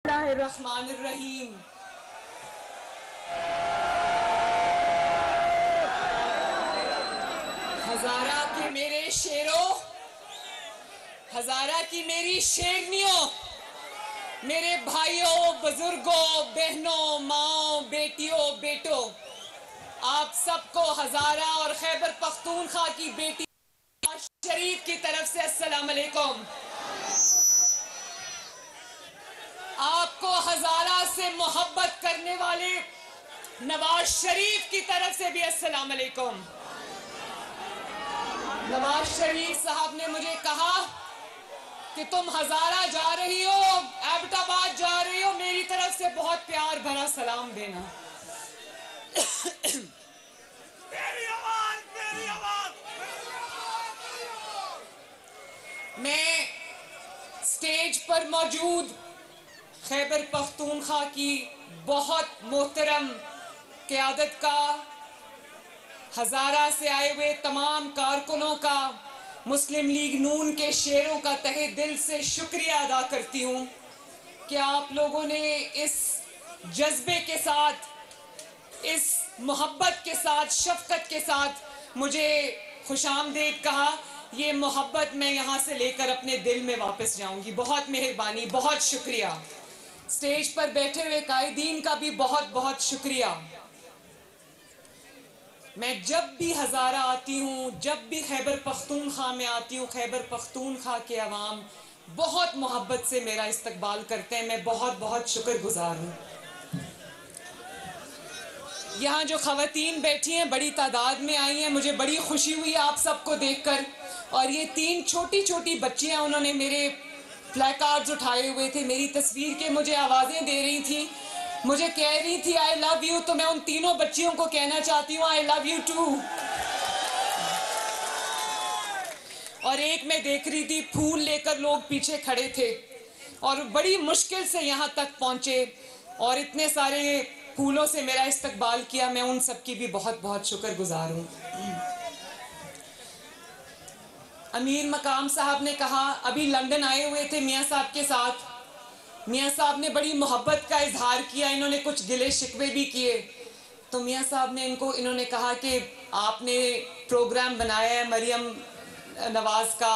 बिस्मिल्लाहिर्रहमानिर्रहीम। हजारा के मेरे शेरों, हजारा की मेरी शेरनियों, मेरे भाइयों, बुजुर्गों, बहनों, माओ, बेटियों, बेटों, आप सबको हजारा और खैबर पख्तूनख्वा की बेटी शरीफ की तरफ से अस्सलाम अलैकुम। आपको हजारा से मोहब्बत करने वाले नवाज शरीफ की तरफ से भी अस्सलाम अलैकुम। नवाज शरीफ साहब ने मुझे कहा कि तुम हजारा जा रही हो, एबटाबाद जा रही हो, मेरी तरफ से बहुत प्यार भरा सलाम देना। मैं स्टेज पर मौजूद खैबर पख्तूनख्वा की बहुत मोहतरम क़यादत का, हजारा से आए हुए तमाम कारकुनों का, मुस्लिम लीग नून के शेरों का तहे दिल से शुक्रिया अदा करती हूँ कि आप लोगों ने इस जज्बे के साथ, इस मोहब्बत के साथ, शफकत के साथ मुझे खुशामदीद कहा। ये मोहब्बत मैं यहाँ से लेकर अपने दिल में वापस जाऊँगी। बहुत मेहरबानी, बहुत शुक्रिया। स्टेज पर बैठे हुए कायदीन का भी बहुत बहुत शुक्रिया। मैं जब भी हजारा आती हूँ, जब भी खैबर पख्तूनख्वा में आती हूँ, खैबर पख्तूनख्वा के अवाम बहुत मोहब्बत से मेरा इस्तकबाल करते हैं। मैं बहुत बहुत शुक्रगुजार हूँ। यहाँ जो खवातीन बैठी हैं बड़ी तादाद में आई हैं, मुझे बड़ी खुशी हुई आप सबको देखकर। और ये 3 छोटी छोटी बच्चियाँ, उन्होंने मेरे प्लेकार्ड्स उठाए हुए थे, मेरी तस्वीर के मुझे आवाज़ें दे रही थी, मुझे कह रही थी आई लव यू। तो मैं उन तीनों बच्चियों को कहना चाहती हूँ आई लव यू टू। और एक मैं देख रही थी, फूल लेकर लोग पीछे खड़े थे और बड़ी मुश्किल से यहाँ तक पहुँचे और इतने सारे फूलों से मेरा इस्तकबाल किया। मैं उन सब की भी बहुत बहुत शुक्रगुजार हूँ। अमीर मकाम साहब ने कहा, अभी लंदन आए हुए थे मियाँ साहब के साथ, मियाँ साहब ने बड़ी मोहब्बत का इजहार किया, इन्होंने कुछ गिले शिकवे भी किए। तो मियाँ साहब ने इन्होंने कहा कि आपने प्रोग्राम बनाया है मरियम नवाज़ का,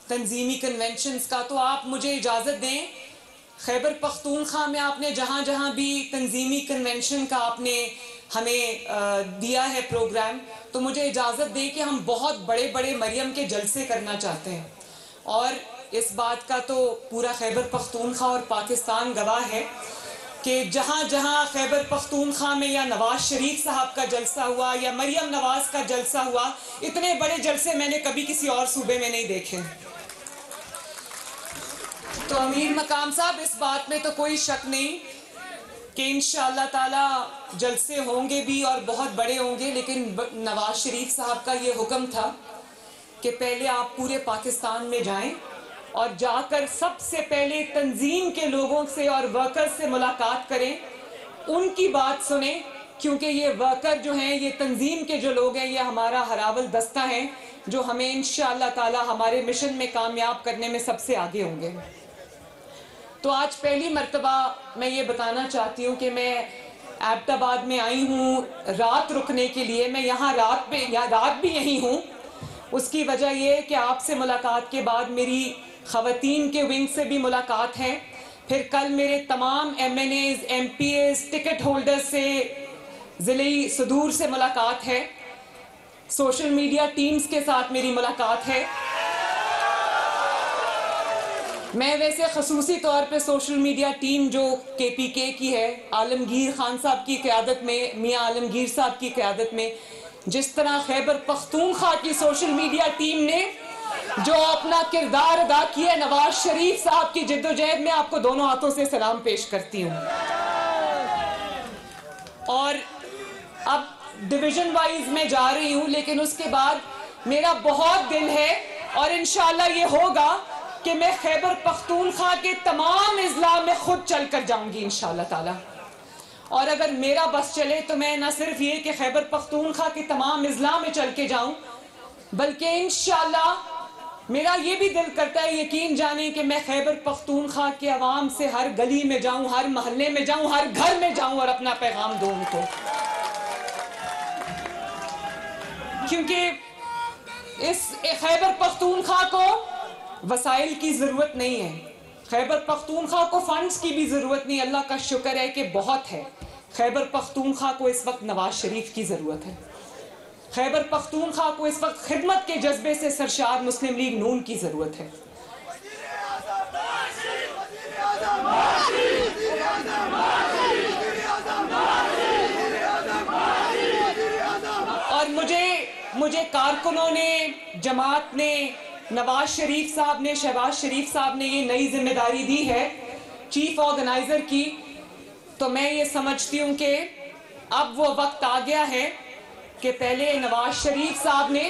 तंजीमी कन्वेंशंस का, तो आप मुझे इजाज़त दें, खैबर पख्तूनख्वा में आपने जहाँ जहाँ भी तंजीमी कन्वेंशन का आपने हमें दिया है प्रोग्राम, तो मुझे इजाज़त दें कि हम बहुत बड़े बड़े मरियम के जलसे करना चाहते हैं। और इस बात का तो पूरा खैबर पख्तूनख्वा और पाकिस्तान गवाह है कि जहाँ जहाँ खैबर पख्तूनख्वा में या नवाज शरीफ साहब का जलसा हुआ या मरियम नवाज़ का जलसा हुआ, इतने बड़े जलसे मैंने कभी किसी और सूबे में नहीं देखे। तो अमीर मकाम साहब, इस बात में तो कोई शक नहीं कि इंशाअल्लाह ताला जलसे होंगे भी और बहुत बड़े होंगे। लेकिन नवाज शरीफ साहब का ये हुक्म था कि पहले आप पूरे पाकिस्तान में जाएं और जाकर सबसे पहले तंजीम के लोगों से और वर्कर्स से मुलाकात करें, उनकी बात सुने, क्योंकि ये वर्कर जो हैं, ये तंजीम के जो लोग हैं, ये हमारा हरावल दस्ता हैं जो हमें इंशाअल्लाह ताला हमारे मिशन में कामयाब करने में सबसे आगे होंगे। तो आज पहली मर्तबा मैं ये बताना चाहती हूँ कि मैं एबटाबाद में आई हूँ रात रुकने के लिए। मैं यहाँ रात भी यहीं हूँ। उसकी वजह ये है कि आपसे मुलाकात के बाद मेरी ख़वातीन के विंग से भी मुलाकात है। फिर कल मेरे तमाम MNAs, MPAs, टिकट होल्डर्स से, ज़िले सदूर से मुलाकात है। सोशल मीडिया टीम्स के साथ मेरी मुलाकात है। मैं वैसे खसूसी तौर पे सोशल मीडिया टीम जो KPK की है, आलमगीर खान साहब की क़यादत में, मियाँ आलमगीर साहब की क़यादत में, जिस तरह खैबर पख्तूनख्वा की सोशल मीडिया टीम ने जो अपना किरदार अदा किया नवाज शरीफ साहब की जिद्दोजहद में, आपको दोनों हाथों से सलाम पेश करती हूँ। और अब डिवीज़न वाइज मैं जा रही हूँ, लेकिन उसके बाद मेरा बहुत दिल है और इंशाअल्लाह ये होगा कि मैं खैबर पख्तूनख्वा के तमाम इज़ला में खुद चल कर जाऊंगी इंशाअल्लाह ताला। और अगर मेरा बस चले तो मैं ना सिर्फ ये कि खैबर पख्तूनख्वा के तमाम इज़ला में चल के जाऊं, बल्कि इंशाअल्लाह मेरा ये भी दिल करता है, यकीन जाने कि मैं खैबर पख्तूनख्वा के अवाम से हर गली में जाऊं, हर मोहल्ले में जाऊं, हर घर में जाऊं और अपना पैगाम दूं उनको, क्योंकि इस खैबर पख्तूनख्वा को वसाइल की जरूरत नहीं है, खैबर पख्तूनख्वा को फंड्स की भी जरूरत नहीं। अल्लाह का शुक्र है कि बहुत है। खैबर पख्तूनख्वा को इस वक्त नवाज शरीफ की जरूरत है। खैबर पख्तूनख्वा को इस वक्त खिदमत के जज्बे से सरशार मुस्लिम लीग नून की जरूरत है। और मुझे कारकुनों ने, जमात ने, नवाज शरीफ साहब ने, शहबाज शरीफ साहब ने ये नई जिम्मेदारी दी है चीफ ऑर्गेनाइजर की, तो मैं ये समझती हूं कि अब वो वक्त आ गया है कि पहले नवाज शरीफ साहब ने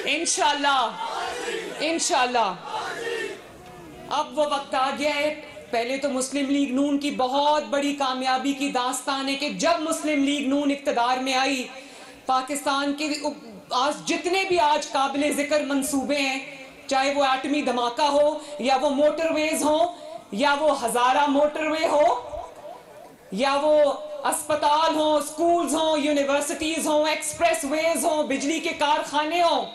इंशाल्लाह अब वो वक्त आ गया है। पहले तो मुस्लिम लीग नून की बहुत बड़ी कामयाबी की दास्तान है कि जब मुस्लिम लीग नून इक्तदार में आई, पाकिस्तान के आज जितने भी आज काबिल जिक्र मंसूबे हैं, चाहे वो एटमी धमाका हो, या वो मोटरवेज हो, या वो हजारा मोटरवे हो, या वो अस्पताल हो, स्कूल्स हो, यूनिवर्सिटीज हो, एक्सप्रेस वेज हो, बिजली के कारखाने हो,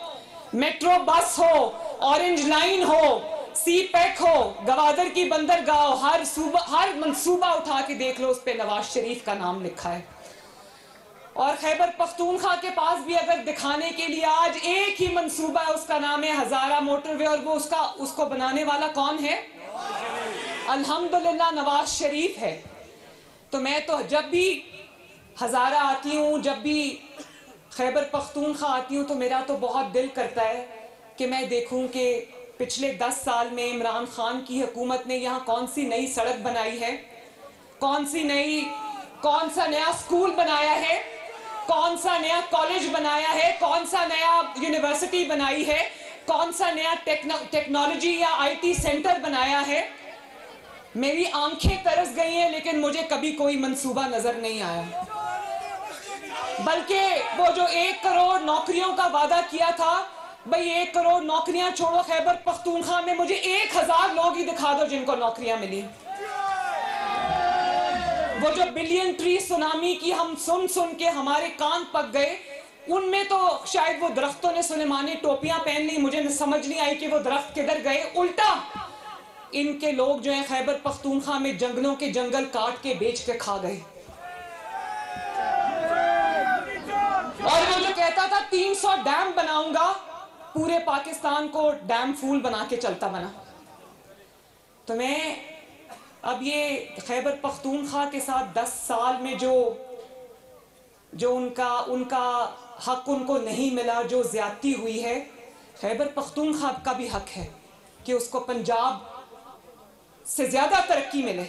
मेट्रो बस हो, ऑरेंज लाइन हो, सी पैक हो, गवादर की बंदरगाह, हर मंसूबा उठा के देख लो, उस पे नवाज शरीफ का नाम लिखा है। और खैबर पख्तूनख्वा के पास भी अगर दिखाने के लिए आज एक ही मंसूबा है, उसका नाम है हजारा मोटरवे, और वो उसको बनाने वाला कौन है? अल्हम्दुलिल्लाह नवाज शरीफ है। तो मैं तो जब भी हजारा आती हूँ, जब भी खैबर पख्तूनख्वा आती हूँ, तो मेरा तो बहुत दिल करता है कि मैं देखूं कि पिछले 10 साल में इमरान खान की हुकूमत ने यहाँ कौन सी नई सड़क बनाई है, कौन सा नया स्कूल बनाया है, कौन सा नया कॉलेज बनाया है, कौन सा नया यूनिवर्सिटी बनाई है, कौन सा नया टेक्नोलॉजी या IT सेंटर बनाया है। मेरी आंखें तरस गई हैं, लेकिन मुझे कभी कोई मंसूबा नजर नहीं आया। बल्कि वो जो 1 करोड़ नौकरियों का वादा किया था, भाई 1 करोड़ नौकरियां छोड़ो, खैबर पख्तूनख्वा में मुझे 1000 लोग ही दिखा दो जिनको नौकरियां मिली। वो जो बिलियन ट्री सुनामी की हम सुन के हमारे कान पक गए, उनमें तो शायद वो दरख्तों ने सुलेमानी टोपियां पहन ली, मुझे समझ नहीं आई कि वो दरख्त किधर गए। उल्टा इनके लोग जो है खैबर पख्तूनख्वा में जंगलों के जंगल काट के बेच के खा गए। और वो जो कहता था 300 डैम बनाऊंगा, पूरे पाकिस्तान को डैम फूल बना के चलता बना। तो मैं अब ये खैबर पख्तूनख्वा के साथ 10 साल में जो उनका हक उनको नहीं मिला, जो ज्यादती हुई है, खैबर पख्तूनख्वा का भी हक है कि उसको पंजाब से ज्यादा तरक्की मिले।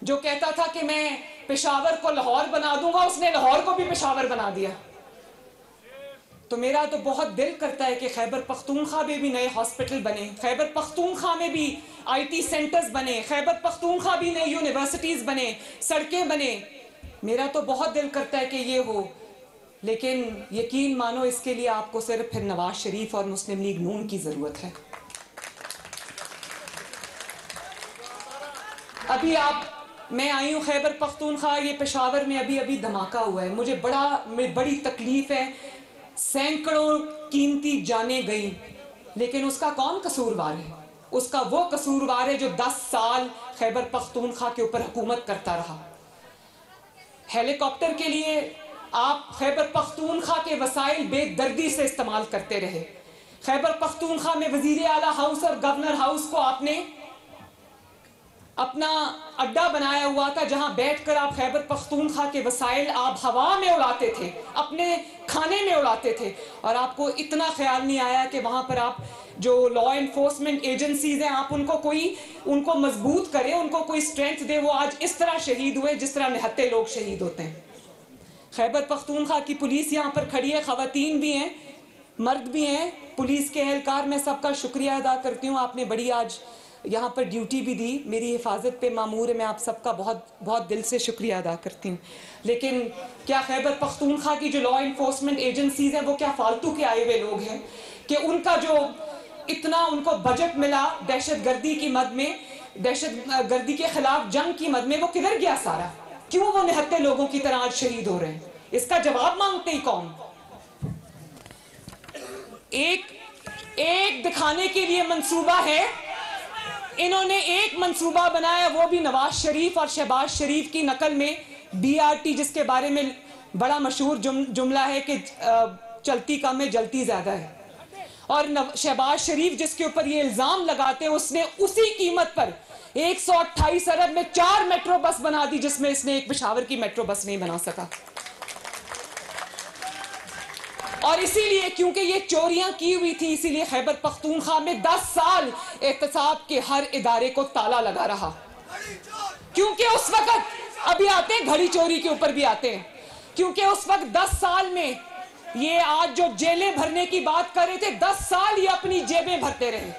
जो कहता था कि मैं पेशावर को लाहौर बना दूंगा, उसने लाहौर को भी पेशावर बना दिया। तो मेरा तो बहुत दिल करता है कि खैबर पख्तूनख्वा में भी नए हॉस्पिटल बने, खैबर पख्तूनख्वा में भी IT सेंटर्स बने, खैबर पख्तूनख्वा भी नई यूनिवर्सिटीज बने, सड़कें बने। मेरा तो बहुत दिल करता है कि ये हो, लेकिन यकीन मानो इसके लिए आपको सिर्फ फिर नवाज शरीफ और मुस्लिम लीग नून की जरूरत है। अभी मैं आई हूँ खैबर पख्तूनख्वा, ये पेशावर में अभी धमाका हुआ है, मुझे बड़ी तकलीफ है। सैकड़ों कीमती जाने गई, लेकिन उसका कौन कसूरवार है? उसका वो कसूरवार है जो 10 साल खैबर पख्तूनख्वा के ऊपर हुकूमत करता रहा। हेलीकॉप्टर के लिए आप खैबर पख्तूनख्वा के वसाइल बेदर्दी से इस्तेमाल करते रहे। खैबर पख्तूनख्वा में वजीर आला हाउस और गवर्नर हाउस को आपने अपना अड्डा बनाया हुआ था, जहां बैठकर आप खैबर पख्तूनख्वा के वसाइल आप हवा में उड़ाते थे, अपने खाने में उड़ाते थे, और आपको इतना ख्याल नहीं आया कि वहां पर आप जो लॉ एनफोर्समेंट एजेंसीज हैं, आप उनको मजबूत करें, उनको कोई स्ट्रेंथ दे। वो आज इस तरह शहीद हुए जिस तरह निहत्ते लोग शहीद होते हैं। खैबर पख्तूनख्वा की पुलिस यहाँ पर खड़ी है, खवातीन भी हैं, मर्द भी हैं, पुलिस के एहलकार, मैं सबका शुक्रिया अदा करती हूँ। आपने बड़ी आज यहाँ पर ड्यूटी भी दी, मेरी हिफाजत पे मामूर है। मैं आप सबका बहुत बहुत दिल से शुक्रिया अदा करती हूँ। लेकिन क्या खैबर पख्तूनख्वा की जो लॉ इन्फोर्समेंट एजेंसीज हैं वो क्या फालतू के आए हुए लोग हैं कि उनका जो इतना उनको बजट मिला दहशत गर्दी की मद में, दहशत गर्दी के खिलाफ जंग की मद में, वो किधर गया सारा? क्यों वो निहत्ते लोगों की तरह आज शहीद हो रहे हैं? इसका जवाब मांगते ही कौन? एक दिखाने के लिए मंसूबा है, इन्होंने एक मंसूबा बनाया, वो भी नवाज शरीफ और शहबाज शरीफ की नकल में। BRT, जिसके बारे में बड़ा मशहूर जुमला है कि चलती कम है जलती ज्यादा है, और शहबाज शरीफ जिसके ऊपर ये इल्जाम लगाते हैं, उसने उसी कीमत पर 128 अरब में 4 मेट्रो बस बना दी, जिसमें इसने एक पेशावर की मेट्रो बस नहीं बना सका। और इसीलिए क्योंकि ये चोरियां की हुई थी, इसीलिए खैबर पख्तूनख्वा में 10 साल एहतसाब के हर इदारे को ताला लगा रहा। क्योंकि उस वक्त अभी आते हैं घड़ी चोरी के ऊपर भी आते हैं, क्योंकि उस वक्त 10 साल में ये आज जो जेलें भरने की बात कर रहे थे, 10 साल ये अपनी जेबें भरते रहे।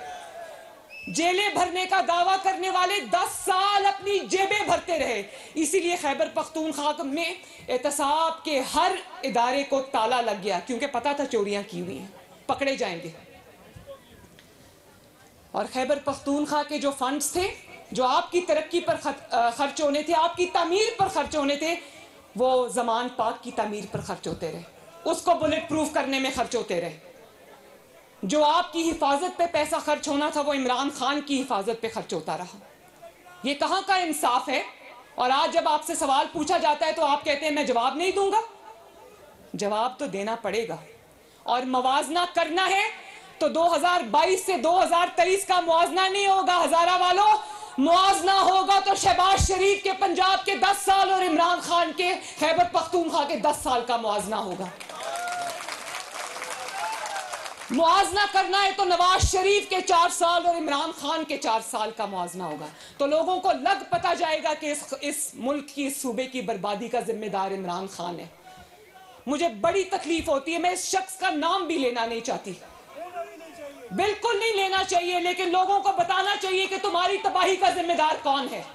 जेलें भरने का दावा करने वाले 10 साल अपनी जेबें भरते रहे। इसीलिए खैबर पख्तूनख्वा में एहतसाब के हर इदारे को ताला लग गया, क्योंकि पता था चोरियां की हुई हैं, पकड़े जाएंगे। और खैबर पख्तूनख्वा के जो फंड्स थे, जो आपकी तरक्की पर खर्च होने थे, आपकी तामीर पर खर्च होने थे, वो जमान पाक की तामीर पर खर्च होते रहे, उसको बुलेट प्रूफ करने में खर्च होते रहे। जो आपकी हिफाजत पे पैसा खर्च होना था, वो इमरान खान की हिफाजत पे खर्च होता रहा। ये कहाँ का इंसाफ है? और आज जब आपसे सवाल पूछा जाता है तो आप कहते हैं मैं जवाब नहीं दूंगा। जवाब तो देना पड़ेगा, और मवाजना करना है तो 2022 से 2023 का मुआवजना नहीं होगा हजारा वालों, मुआवजना होगा तो शहबाज शरीफ के पंजाब के 10 साल और इमरान खान के खैबर पख्तूनख्वा के 10 साल का मुआवजना होगा। मुआवजना करना है तो नवाज शरीफ के 4 साल और इमरान खान के 4 साल का मुआवजना होगा। तो लोगों को लग पता जाएगा कि इस मुल्क की, इस सूबे की बर्बादी का जिम्मेदार इमरान खान है। मुझे बड़ी तकलीफ होती है, मैं इस शख्स का नाम भी लेना नहीं चाहती, बिल्कुल नहीं लेना चाहिए, लेकिन लोगों को बताना चाहिए कि तुम्हारी तबाही का जिम्मेदार कौन है।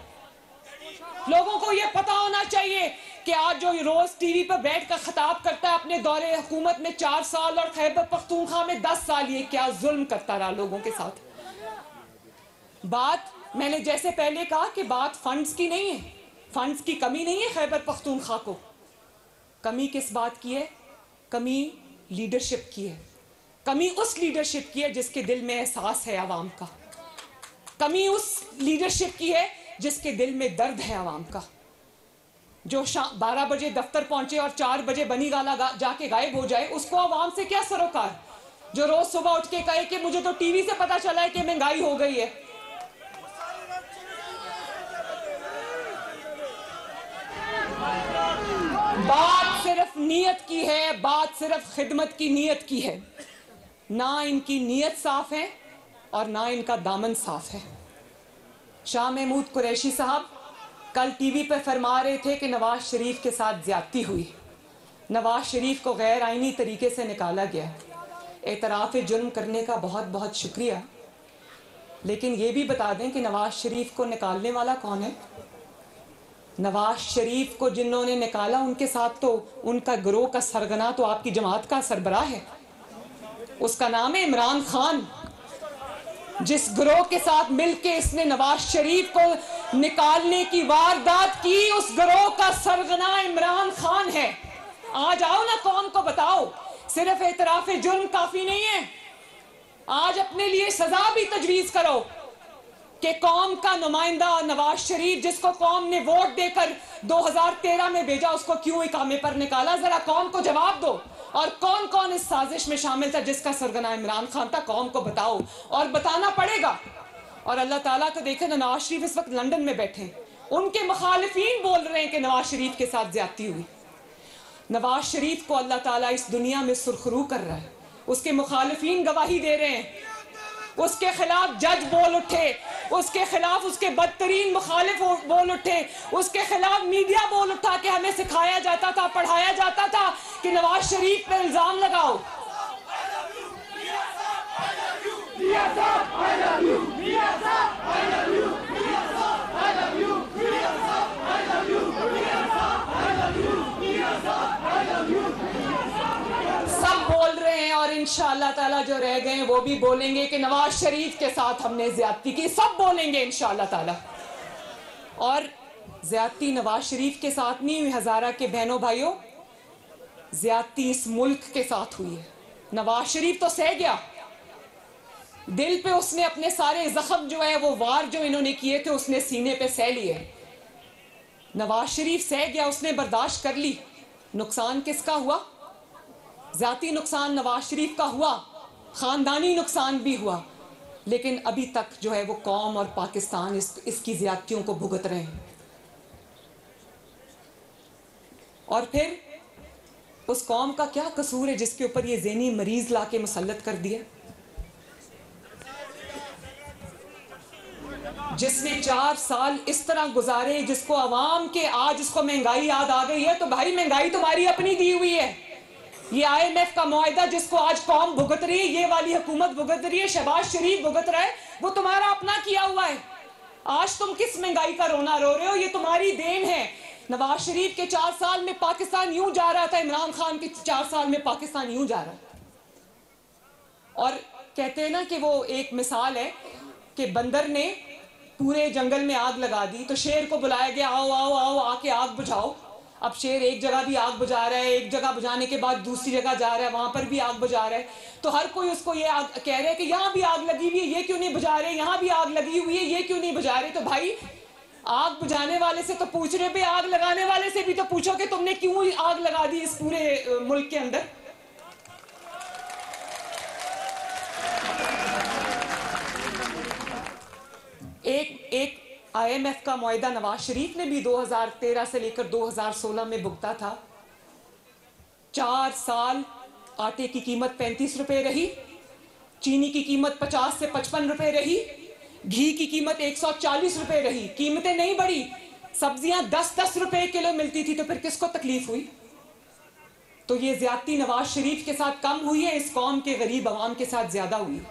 लोगों को यह पता होना चाहिए कि आज जो रोज टीवी पर बैठ कर खिताब करता है अपने दौरे हुकूमत में 4 साल और खैबर पख्तूनख्वा में 10 साल, ये क्या जुल्म करता रहा लोगों के साथ। बात मैंने जैसे पहले कहा कि बात फंड्स की नहीं है, फंड्स की कमी नहीं है खैबर पख्तूनख्वा को। कमी किस बात की है? कमी लीडरशिप की है। कमी उस लीडरशिप की है जिसके दिल में एहसास है आवाम का। कमी उस लीडरशिप की है जिसके दिल में दर्द है आवाम का। जो 12 बजे दफ्तर पहुंचे और 4 बजे बनी गाला जाके गायब हो जाए, उसको आवाम से क्या सरोकार? जो रोज सुबह उठ के कहे कि मुझे तो टीवी से पता चला है कि महंगाई हो गई है। बात सिर्फ नीयत की है, बात सिर्फ खिदमत की नीयत की है। ना इनकी नीयत साफ है और ना इनका दामन साफ है। शाह महमूद कुरैशी साहब कल टीवी पर फरमा रहे थे कि नवाज शरीफ के साथ ज्यादती हुई, नवाज शरीफ को गैर आईनी तरीके से निकाला गया। एतराफ़ जुर्म करने का बहुत बहुत शुक्रिया, लेकिन ये भी बता दें कि नवाज शरीफ को निकालने वाला कौन है? नवाज शरीफ को जिन्होंने निकाला उनके साथ तो उनका गिरोह का सरगना तो आपकी जमात का सरबराह है, उसका नाम है इमरान खान। जिस गिरोह के साथ मिलके इसने नवाज शरीफ को निकालने की वारदात की, उस गिरोह का सरगना इमरान खान है। आज आओ ना, कौम को बताओ। सिर्फ एतराफ़ जुर्म काफी नहीं है, आज अपने लिए सजा भी तजवीज करो कि कौम का नुमाइंदा नवाज शरीफ, जिसको कौम ने वोट देकर 2013 में भेजा, उसको क्यों इकामे पर निकाला? जरा कौम को जवाब दो। और कौन कौन इस साजिश में शामिल था जिसका सरगना इमरान खान था? कौम को बताओ, और बताना पड़ेगा। और अल्लाह ताला तो देखे ना, नवाज शरीफ इस वक्त लंदन में बैठे, उनके मुखालिफिन बोल रहे हैं कि नवाज शरीफ के साथ ज्यादती हुई। नवाज शरीफ को अल्लाह ताला इस दुनिया में सुरखरू कर रहा है, उसके मुखालिफिन गवाही दे रहे हैं, उसके खिलाफ जज बोल उठे, उसके खिलाफ उसके बदतरीन मुखालिफ बोल उठे, उसके खिलाफ मीडिया बोल उठा कि हमें सिखाया जाता था, पढ़ाया जाता था कि नवाज शरीफ पर इल्जाम लगाओ। जो रह गए हैं वो भी बोलेंगे कि नवाज शरीफ के साथ हमने ज्यादती की, सब बोलेंगे इंशाअल्लाह ताला। और ज्यादती नवाज शरीफ के साथ नहीं हुई हजारा के बहनों भाइयों, ज्यादती इस मुल्क के साथ हुई है। नवाज शरीफ तो सह गया, दिल पे उसने अपने सारे जख्म जो है वो वार जो इन्होंने किए थे उसने सीने पे सह लिए। नवाज शरीफ सह गया, उसने बर्दाश्त कर ली। नुकसान किसका हुआ? जाती नुकसान नवाज शरीफ का हुआ, खानदानी नुकसान भी हुआ, लेकिन अभी तक जो है वो कौम और पाकिस्तान इसकी ज्यादतियों को भुगत रहे हैं। और फिर उस कौम का क्या कसूर है जिसके ऊपर ये ज़हनी मरीज लाके मुसल्लत कर दिया, जिसने 4 साल इस तरह गुजारे, जिसको अवाम के आज इसको महंगाई याद आ गई है। तो भाई महंगाई तुम्हारी अपनी दी हुई है। ये IMF का मुआहदा जिसको आज कौम भुगत रही है, ये वाली हुकूमत भुगत रही है, शहबाज शरीफ भुगत रहा है, वो तुम्हारा अपना किया हुआ है। आज तुम किस महंगाई का रोना रो रहे हो? ये तुम्हारी देन है। नवाज शरीफ के 4 साल में पाकिस्तान यूं जा रहा था, इमरान खान के 4 साल में पाकिस्तान यूं जा रहा है। और कहते हैं ना कि वो एक मिसाल है कि बंदर ने पूरे जंगल में आग लगा दी, तो शेर को बुलाया गया, आओ आओ आओ आके आग बुझाओ। अब शेर एक जगह भी आग बुझा रहा है, एक जगह बुझाने के बाद दूसरी जगह जा रहा है, वहां पर भी आग बुझा रहा है। तो हर कोई उसको ये कह रहा है कि यहाँ भी आग लगी हुई है, ये क्यों नहीं बुझा रहे, यहाँ भी आग लगी हुई है, ये क्यों नहीं बुझा रहे। तो भाई आग बुझाने वाले से तो पूछ रहे पे, आग लगाने वाले से भी तो पूछो कि तुमने क्यों आग लगा दी इस पूरे मुल्क के अंदर। एक IMF का मुआहदा नवाज शरीफ ने भी 2013 से लेकर 2016 में भुगता था। 4 साल आटे की कीमत 35 रुपए रही, चीनी की कीमत 50 से 55 रुपए रही, घी की कीमत 140 रुपए रही। कीमतें नहीं बढ़ी, सब्जियां 10-10 रुपए किलो मिलती थी। तो फिर किसको तकलीफ हुई? तो ये ज्यादती नवाज शरीफ के साथ कम हुई है, इस कौम के गरीब अवाम के साथ ज्यादा हुई।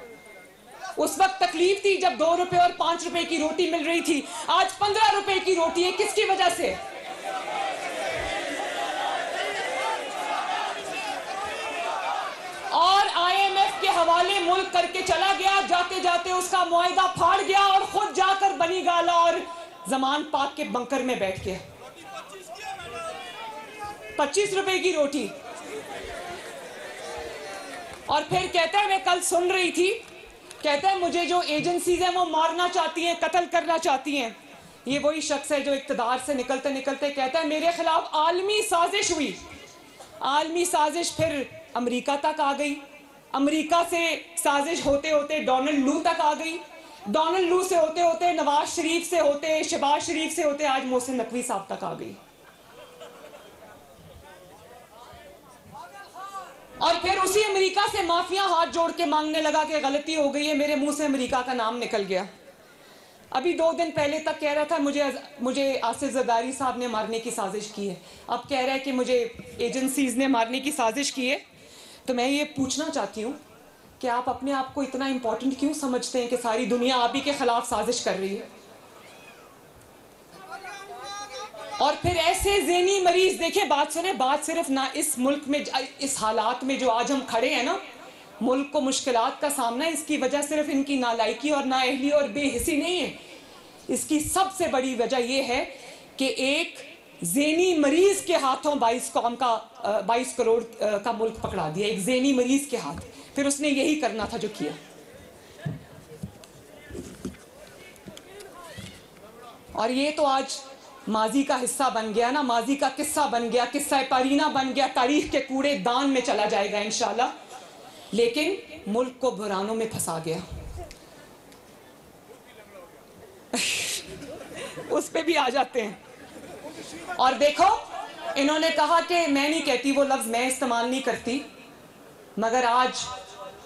उस वक्त तकलीफ थी जब 2 रुपए और 5 रुपए की रोटी मिल रही थी, आज 15 रुपए की रोटी है। किसकी वजह से? और IMF के हवाले मुल्क करके चला गया, जाते जाते उसका मुआहदा फाड़ गया और खुद जाकर बनी गाला और जमान पाक के बंकर में बैठ गया। 25 रुपए की रोटी। और फिर कहता है, मैं कल सुन रही थी, कहता है मुझे जो एजेंसीज हैं वो मारना चाहती हैं, कत्ल करना चाहती हैं। ये वही शख्स है जो इक्तदार से निकलते निकलते कहता है मेरे खिलाफ आलमी साजिश हुई। आलमी साजिश फिर अमेरिका तक आ गई, अमेरिका से साजिश होते होते डोनाल्ड लू तक आ गई, डोनाल्ड लू से होते होते नवाज शरीफ से होते, शहबाज शरीफ से होते आज मोहसिन नकवी साहब तक आ गई। और फिर उसी अमेरिका से माफिया हाथ जोड़ के मांगने लगा कि गलती हो गई है, मेरे मुंह से अमेरिका का नाम निकल गया। अभी 2 दिन पहले तक कह रहा था मुझे आसिफ जरदारी साहब ने मारने की साजिश की है, अब कह रहा है कि मुझे एजेंसीज ने मारने की साजिश की है। तो मैं ये पूछना चाहती हूँ कि आप अपने आप को इतना इंपॉर्टेंट क्यों समझते हैं कि सारी दुनिया आप ही के खिलाफ साजिश कर रही है? और फिर ऐसे ज़हनी मरीज, देखिए बात सुने, बात सिर्फ ना इस मुल्क में इस हालात में जो आज हम खड़े हैं ना, मुल्क को मुश्किलात का सामना है, इसकी वजह सिर्फ इनकी नालायकी और नाअहली और बेहिसी नहीं है। इसकी सबसे बड़ी वजह यह है कि एक ज़हनी मरीज के हाथों 22 करोड़ का मुल्क पकड़ा दिया, एक ज़हनी मरीज के हाथ। फिर उसने यही करना था जो किया। और ये तो आज माजी का हिस्सा बन गया ना, माजी का किस्सा बन गया, किस्सा पारीना बन गया, तारीख के कूड़े दान में चला जाएगा इंशाल्लाह। लेकिन मुल्क को बुरानों में फंसा गया। उस पे भी आ जाते हैं। और देखो, इन्होंने कहा कि मैं नहीं कहती, वो लफ्ज मैं इस्तेमाल नहीं करती, मगर आज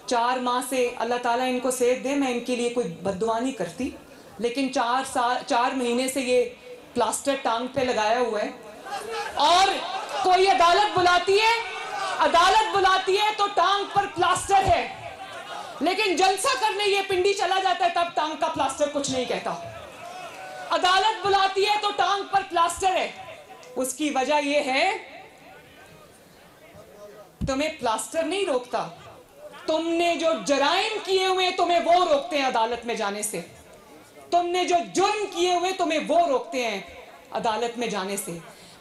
4 माह से अल्लाह ताला इनको सेहत दे, मैं इनके लिए कोई बद्दुआ नहीं करती, लेकिन 4 महीने से ये प्लास्टर टांग पे लगाया हुआ है। और कोई अदालत बुलाती है तो टांग पर प्लास्टर है, लेकिन जलसा करने ये पिंडी चला जाता है तब टांग का प्लास्टर कुछ नहीं कहता। अदालत बुलाती है तो टांग पर प्लास्टर है। उसकी वजह यह है, तुम्हें प्लास्टर नहीं रोकता, तुमने जो जराइम किए हुए तुम्हें वो रोकते हैं अदालत में जाने से। तुमने जो जुर्म किए हुए तुम्हें वो रोकते हैं अदालत में जाने से।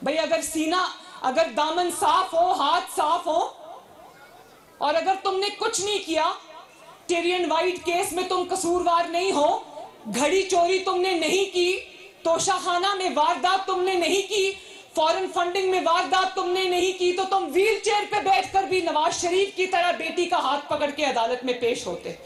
भाई अगर सीना, अगर दामन साफ हो, हाथ साफ हो, और अगर तुमने कुछ नहीं किया, टिरियन वाइट केस में तुम कसूरवार नहीं हो, घड़ी चोरी तुमने नहीं की, तोशाखाना में वारदात तुमने नहीं की, फॉरेन फंडिंग में वारदात तुमने नहीं की, तो तुम व्हील चेयर पे बैठकर भी नवाज शरीफ की तरह बेटी का हाथ पकड़ के अदालत में पेश होते।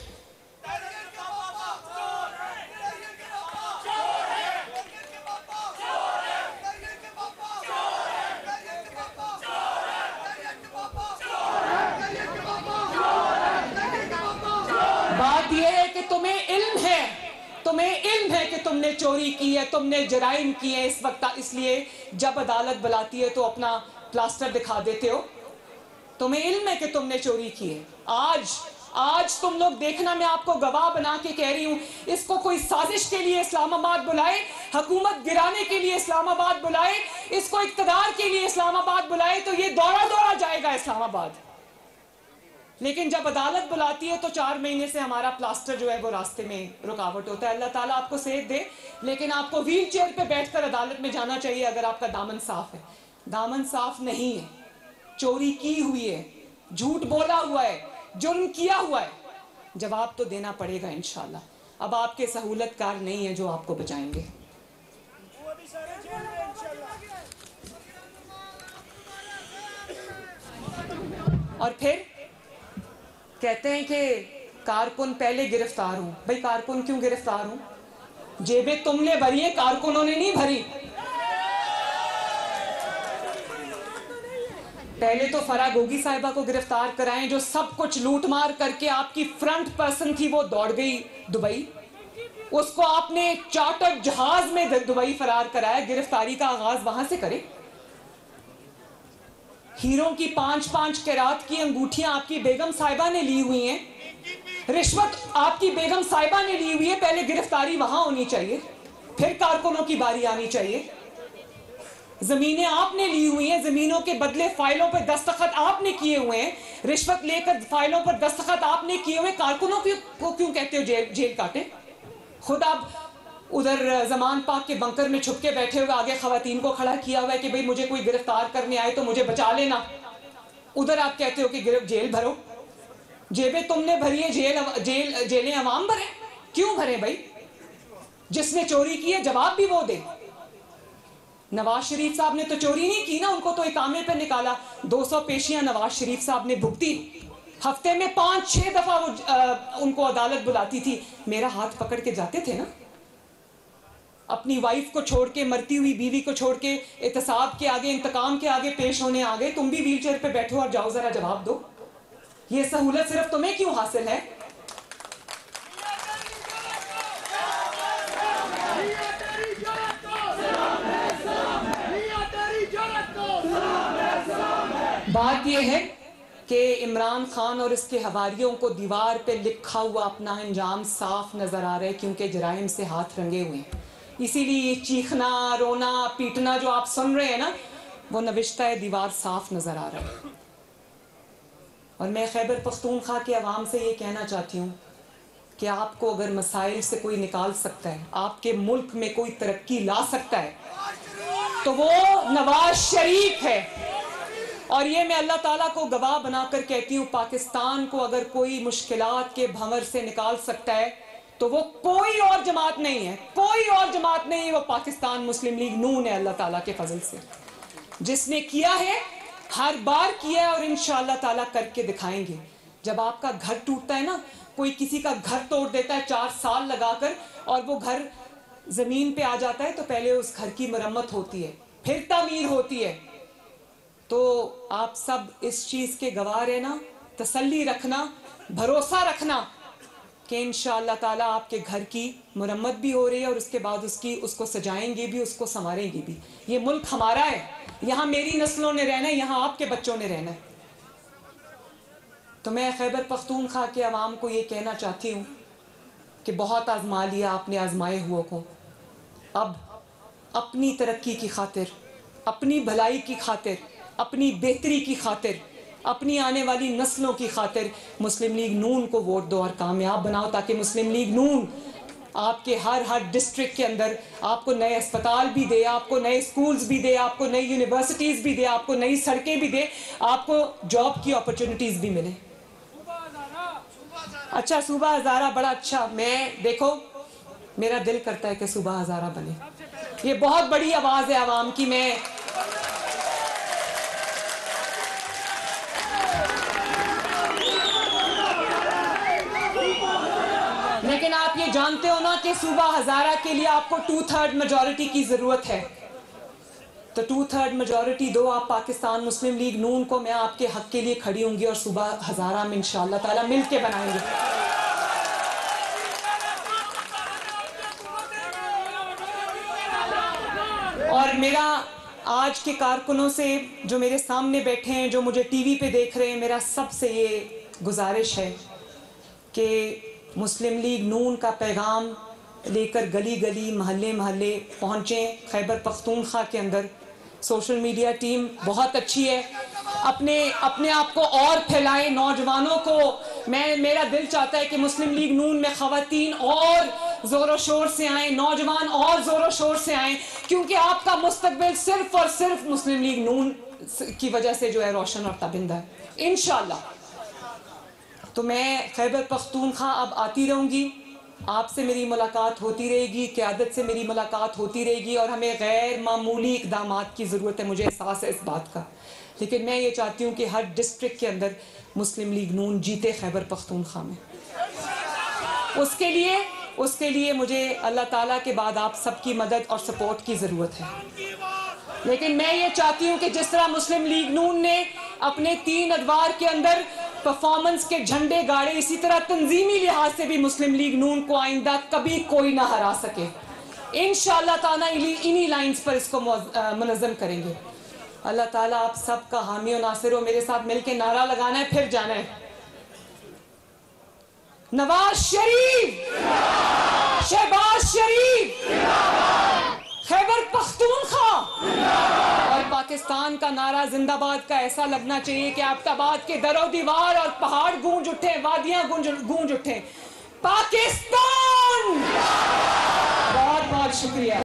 बात यह है कि तुम्हें इल्म है कि तुमने चोरी की है, तुमने जराइम किए हैं इस वक्त, इसलिए जब अदालत बुलाती है तो अपना प्लास्टर दिखा देते हो। तुम्हें इल्म है कि तुमने चोरी की है। आज तुम लोग देखना, मैं आपको गवाह बना के कह रही हूं, इसको कोई साजिश के लिए इस्लामाबाद बुलाए, हुकूमत गिराने के लिए इस्लामाबाद बुलाए, इसको इक़्तिदार के लिए इस्लामाबाद बुलाए, तो ये दौड़ा जाएगा इस्लामाबाद। लेकिन जब अदालत बुलाती है तो 4 महीने से हमारा प्लास्टर जो है वो रास्ते में रुकावट होता है। अल्लाह ताला आपको सेहत दे, लेकिन आपको व्हील चेयर पे बैठकर अदालत में जाना चाहिए अगर आपका दामन साफ है। दामन साफ नहीं है, चोरी की हुई है, झूठ बोला हुआ है, जुर्म किया हुआ है, जवाब तो देना पड़ेगा इंशाल्लाह। अब आपके सहूलतकार नहीं है जो आपको बचाएंगे। और फिर कहते हैं कि कारकुन पहले गिरफ्तार हूं। भाई कारकुन क्यों गिरफ्तार हूं? जेबें तुमने भरी है, कारकुनों ने नहीं भरी। पहले तो फराह गोगी साहिबा को गिरफ्तार कराएं, जो सब कुछ लूट मार करके आपकी फ्रंट पर्सन थी, वो दौड़ गई दुबई। उसको आपने चार्टर्ड जहाज में दुबई फरार कराया, गिरफ्तारी का आगाज वहां से करें। हीरों की 5-5 कैरात की अंगूठियां आपकी बेगम साहिबा ने ली हुई हैं, रिश्वत आपकी बेगम साहिबा ने ली हुई है, पहले गिरफ्तारी वहां होनी चाहिए, फिर कारकुनों की बारी आनी चाहिए। जमीनें आपने ली हुई हैं, जमीनों के बदले फाइलों पर दस्तखत आपने किए हुए हैं, रिश्वत लेकर फाइलों पर दस्तखत आपने किए हुए, कारकुनों को क्यों कहते हो जेल काटे? खुद आप उधर जमान पाक के बंकर में छुप के बैठे हुए आगे खवातीन को खड़ा किया हुआ है कि भाई मुझे कोई गिरफ्तार करने आए तो मुझे बचा लेना। उधर आप कहते हो कि जेल भरो। जेबें तुमने भरी है, जेलें अवाम भरे। क्यों भरे भाई? जिसने चोरी की है जवाब भी वो दे। नवाज शरीफ साहब ने तो चोरी नहीं की ना, उनको तो इकामे पे निकाला। 200 पेशियां नवाज शरीफ साहब ने भुगती। हफ्ते में 5-6 दफा वो उनको अदालत बुलाती थी। मेरा हाथ पकड़ के जाते थे ना। अपनी वाइफ को छोड़ के, मरती हुई बीवी को छोड़ के एहतसाब के आगे, इंतकाम के आगे पेश होने आ गए। तुम भी व्हील चेयर पे बैठो और जाओ, जरा जवाब दो। ये सहूलत सिर्फ तुम्हें क्यों हासिल है? बात यह है कि इमरान खान और इसके हवारियों को दीवार पे लिखा हुआ अपना अंजाम साफ नजर आ रहा है, क्योंकि जराइम से हाथ रंगे हुए हैं। इसीलिए ये चीखना, रोना, पीटना जो आप सुन रहे हैं ना, वो नविश्ता है दीवार साफ नजर आ रहा है। और मैं खैबर पख्तूनख्वा के अवाम से ये कहना चाहती हूँ कि आपको अगर मसाइल से कोई निकाल सकता है, आपके मुल्क में कोई तरक्की ला सकता है, तो वो नवाज शरीफ है। और ये मैं अल्लाह ताला को गवाह बनाकर कहती हूँ, पाकिस्तान को अगर कोई मुश्किलात के भंवर से निकाल सकता है तो वो कोई और जमात नहीं है, कोई और जमात नहीं है, वो पाकिस्तान मुस्लिम लीग नून है। अल्लाह ताला के फजल से जिसने किया है, हर बार किया है और इंशाअल्लाह ताला करके दिखाएंगे। जब आपका घर टूटता है ना, कोई किसी का घर तोड़ देता है 4 साल लगाकर, और वो घर जमीन पे आ जाता है, तो पहले उस घर की मरम्मत होती है, फिर तामीर होती है। तो आप सब इस चीज के गवाह रहना, तसल्ली रखना, भरोसा रखना कि इंशाअल्लाह ताला आपके घर की मुरम्मत भी हो रही है, और उसके बाद उसको सजाएंगे भी, उसको संवारेंगे भी। ये मुल्क हमारा है, यहाँ मेरी नस्लों ने रहना है, यहाँ आपके बच्चों ने रहना है। तो मैं खैबर पख्तूनख्वा के अवाम को ये कहना चाहती हूँ कि बहुत आजमा लिया आपने आजमाए हुए को। अब अपनी तरक्की की खातिर, अपनी भलाई की खातिर, अपनी बेहतरी की खातिर, अपनी आने वाली नस्लों की खातिर मुस्लिम लीग नून को वोट दो और कामयाब बनाओ, ताकि मुस्लिम लीग नून आपके हर डिस्ट्रिक्ट के अंदर आपको नए अस्पताल भी दे, आपको नए स्कूल्स भी दे, आपको नई यूनिवर्सिटीज़ भी दे, आपको नई सड़कें भी दे, आपको जॉब की अपॉर्चुनिटीज़ भी मिले। अच्छा, सूबा हज़ारा बड़ा अच्छा, मैं देखो मेरा दिल करता है कि सूबा हज़ारा बने। ये बहुत बड़ी आवाज़ है आवाम की। मैं लेकिन आप ये जानते हो ना कि सूबा हज़ारा के लिए आपको 2/3 मेजॉरिटी की ज़रूरत है। तो 2/3 मेजॉरिटी दो आप पाकिस्तान मुस्लिम लीग नून को, मैं आपके हक के लिए खड़ी होंगी और सूबा हज़ारा में इंशाअल्लाह ताला मिल के बनाएंगे। और मेरा आज के कारकुनों से जो मेरे सामने बैठे हैं, जो मुझे टीवी पे देख रहे हैं, मेरा सबसे ये गुजारिश है कि मुस्लिम लीग नून का पैगाम लेकर गली गली महल्ले महल्ले पहुँचें। खैबर पख्तूनख्वा के अंदर सोशल मीडिया टीम बहुत अच्छी है, अपने आप को और फैलाएं। नौजवानों को मेरा दिल चाहता है कि मुस्लिम लीग नून में ख़वातीन और ज़ोरों शोर से आएँ, नौजवान और ज़ोरों शोर से आएँ, क्योंकि आपका मुस्तकबिल सिर्फ और सिर्फ मुस्लिम लीग नून की वजह से जो है रोशन और ताबिंदा है इंशाअल्लाह। तो मैं खैबर पख्तूनख्वा अब आती रहूँगी, आपसे मेरी मुलाकात होती रहेगी, क़यादत से मेरी मुलाकात होती रहेगी, और हमें गैर मामूली इक़दामात की ज़रूरत है, मुझे एहसास है इस बात का। लेकिन मैं ये चाहती हूँ कि हर डिस्ट्रिक्ट के अंदर मुस्लिम लीग नून जीते खैबर पख्तूनख्वा में। उसके लिए मुझे अल्लाह ताला के बाद आप सबकी मदद और सपोर्ट की ज़रूरत है। लेकिन मैं ये चाहती हूँ कि जिस तरह मुस्लिम लीग नून ने अपने 3 अदवार के अंदर परफॉर्मेंस के झंडे गाड़े, इसी तरह तंजीमी लिहाज से भी मुस्लिम लीग नून को आइंदा कभी कोई ना हरा सके। इंशाअल्लाह ताला इन्हीं लाइंस पर इसको मुनज़्ज़म करेंगे। अल्लाह ताला आप सबका हामी और नासिर हो। मेरे साथ मिलके नारा लगाना है, फिर जाना है। नवाज शरीफ, शहबाज शरीफ, खैबर पख्तूनख्वा और पाकिस्तान का नारा जिंदाबाद का ऐसा लगना चाहिए कि एबटाबाद के दरो दीवार और पहाड़ गूंज उठे, वादियां गूंज उठे। पाकिस्तान। बहुत बहुत शुक्रिया।